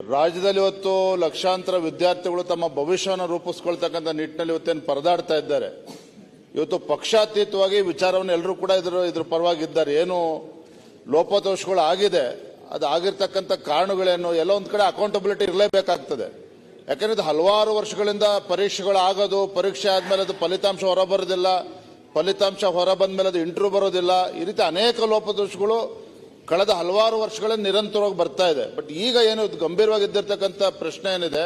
ರಾಜ್ಯದಲ್ಲಿ ಇವತ್ತು ಲಕ್ಷಾಂತರ ವಿದ್ಯಾರ್ಥಿಗಳು ತಮ್ಮ ಭವಿಷ್ಯವನ್ನು ರೂಪಿಸಿಕೊಳ್ಳತಕ್ಕಂಥ ನಿಟ್ಟಿನಲ್ಲಿ ಇವತ್ತೇನು ಪರದಾಡ್ತಾ ಇದ್ದಾರೆ. ಇವತ್ತು ಪಕ್ಷಾತೀತವಾಗಿ ವಿಚಾರವನ್ನು ಎಲ್ಲರೂ ಕೂಡ ಇದ್ರ ಪರವಾಗಿದ್ದಾರೆ. ಏನು ಲೋಪದೋಷಗಳು ಆಗಿದೆ, ಅದು ಆಗಿರ್ತಕ್ಕಂಥ ಕಾರಣಗಳೇನು, ಎಲ್ಲ ಒಂದು ಕಡೆ ಅಕೌಂಟಬಿಲಿಟಿ ಇರಲೇಬೇಕಾಗ್ತದೆ. ಯಾಕಂದ್ರೆ ಇದು ಹಲವಾರು ವರ್ಷಗಳಿಂದ ಪರೀಕ್ಷೆಗಳು ಆಗೋದು, ಪರೀಕ್ಷೆ ಆದ್ಮೇಲೆ ಅದು ಫಲಿತಾಂಶ ಹೊರಬರೋದಿಲ್ಲ, ಫಲಿತಾಂಶ ಹೊರ ಬಂದ ಮೇಲೆ ಅದು ಇಂಟರ್ವ್ಯೂ ಬರೋದಿಲ್ಲ. ಈ ರೀತಿ ಅನೇಕ ಲೋಪದೋಷಗಳು ಕಳೆದ ಹಲವಾರು ವರ್ಷಗಳಿಂದ ನಿರಂತರವಾಗಿ ಬರ್ತಾ ಇದೆ. ಬಟ್ ಈಗ ಏನು ಗಂಭೀರವಾಗಿದ್ದಿರ್ತಕ್ಕಂಥ ಪ್ರಶ್ನೆ ಏನಿದೆ,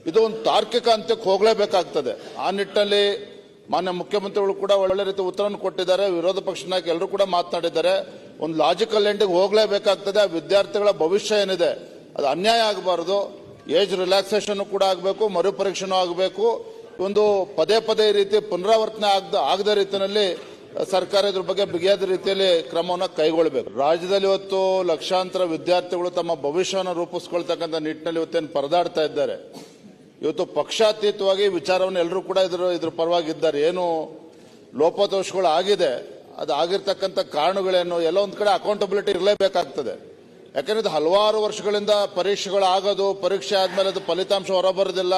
ಇದು ಒಂದು ತಾರ್ಕಿಕ ಅಂತ್ಯಕ್ಕೆ ಹೋಗಲೇಬೇಕಾಗ್ತದೆ. ಆ ನಿಟ್ಟಿನಲ್ಲಿ ಮಾನ್ಯ ಮುಖ್ಯಮಂತ್ರಿಗಳು ಕೂಡ ಒಳ್ಳೆ ರೀತಿ ಉತ್ತರವನ್ನು ಕೊಟ್ಟಿದ್ದಾರೆ. ವಿರೋಧ ಪಕ್ಷ ನಾಯಕ ಎಲ್ಲರೂ ಕೂಡ ಮಾತನಾಡಿದ್ದಾರೆ. ಒಂದು ಲಾಜಿಕಲ್ ಎಂಡಿಗೆ ಹೋಗಲೇಬೇಕಾಗ್ತದೆ. ಆ ವಿದ್ಯಾರ್ಥಿಗಳ ಭವಿಷ್ಯ ಏನಿದೆ ಅದು ಅನ್ಯಾಯ ಆಗಬಾರದು. ಏಜ್ ರಿಲ್ಯಾಕ್ಸೇಷನ್ ಕೂಡ ಆಗಬೇಕು, ಮರುಪರೀಕ್ಷೆನೂ ಆಗಬೇಕು. ಒಂದು ಪದೇ ಪದೇ ಈ ರೀತಿ ಪುನರಾವರ್ತನೆ ಆಗದ ರೀತಿಯಲ್ಲಿ ಸರ್ಕಾರ ಇದ್ರ ಬಗ್ಗೆ ಬಿಗಿಯಾದ ರೀತಿಯಲ್ಲಿ ಕ್ರಮವನ್ನು ಕೈಗೊಳ್ಳಬೇಕು. ರಾಜ್ಯದಲ್ಲಿ ಇವತ್ತು ಲಕ್ಷಾಂತರ ವಿದ್ಯಾರ್ಥಿಗಳು ತಮ್ಮ ಭವಿಷ್ಯವನ್ನು ರೂಪಿಸಿಕೊಳ್ಳತಕ್ಕಂಥ ನಿಟ್ಟಿನಲ್ಲಿ ಇವತ್ತೇನು ಪರದಾಡ್ತಾ ಇದ್ದಾರೆ. ಇವತ್ತು ಪಕ್ಷಾತೀತವಾಗಿ ವಿಚಾರವನ್ನು ಎಲ್ಲರೂ ಕೂಡ ಇದ್ರ ಪರವಾಗಿದ್ದಾರೆ. ಏನು ಲೋಪದೋಷಗಳು ಆಗಿದೆ, ಅದು ಆಗಿರ್ತಕ್ಕಂಥ ಕಾರಣಗಳೇನು, ಎಲ್ಲ ಒಂದು ಕಡೆ ಅಕೌಂಟಬಿಲಿಟಿ ಇರಲೇಬೇಕಾಗ್ತದೆ. ಯಾಕಂದ್ರೆ ಇದು ಹಲವಾರು ವರ್ಷಗಳಿಂದ ಪರೀಕ್ಷೆಗಳು ಆಗೋದು, ಪರೀಕ್ಷೆ ಆದ್ಮೇಲೆ ಅದು ಫಲಿತಾಂಶ ಹೊರಬರೋದಿಲ್ಲ,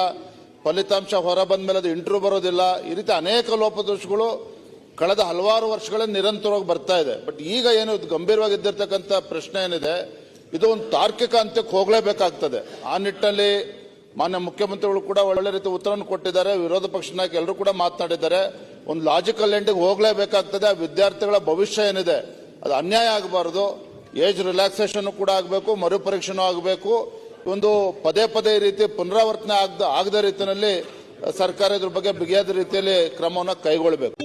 ಫಲಿತಾಂಶ ಹೊರ ಬಂದ ಮೇಲೆ ಅದು ಇಂಟರ್ವ್ಯೂ ಬರೋದಿಲ್ಲ. ಈ ರೀತಿ ಅನೇಕ ಲೋಪದೋಷಗಳು ಕಳೆದ ಹಲವಾರು ವರ್ಷಗಳಿಂದ ನಿರಂತರವಾಗಿ ಬರ್ತಾ ಇದೆ. ಬಟ್ ಈಗ ಏನು ಗಂಭೀರವಾಗಿದ್ದಿರ್ತಕ್ಕಂಥ ಪ್ರಶ್ನೆ ಏನಿದೆ, ಇದು ಒಂದು ತಾರ್ಕಿಕ ಅಂತ್ಯಕ್ಕೆ ಹೋಗಲೇಬೇಕಾಗ್ತದೆ. ಆ ನಿಟ್ಟಿನಲ್ಲಿ ಮಾನ್ಯ ಮುಖ್ಯಮಂತ್ರಿಗಳು ಕೂಡ ಒಳ್ಳೆ ರೀತಿ ಉತ್ತರವನ್ನು ಕೊಟ್ಟಿದ್ದಾರೆ. ವಿರೋಧ ಪಕ್ಷ ನಾಯಕ ಎಲ್ಲರೂ ಕೂಡ ಮಾತನಾಡಿದ್ದಾರೆ. ಒಂದು ಲಾಜಿಕಲ್ ಎಂಡಿಗೆ ಹೋಗಲೇಬೇಕಾಗ್ತದೆ. ಆ ವಿದ್ಯಾರ್ಥಿಗಳ ಭವಿಷ್ಯ ಏನಿದೆ ಅದು ಅನ್ಯಾಯ ಆಗಬಾರದು. ಏಜ್ ರಿಲ್ಯಾಕ್ಸೇಷನ್ ಕೂಡ ಆಗಬೇಕು, ಮರುಪರೀಕ್ಷೆನೂ ಆಗಬೇಕು. ಒಂದು ಪದೇ ಪದೇ ಈ ರೀತಿ ಪುನರಾವರ್ತನೆ ಆಗದ ರೀತಿಯಲ್ಲಿ ಸರ್ಕಾರ ಇದ್ರ ಬಗ್ಗೆ ಬಿಗಿಯಾದ ರೀತಿಯಲ್ಲಿ ಕ್ರಮವನ್ನು ಕೈಗೊಳ್ಳಬೇಕು.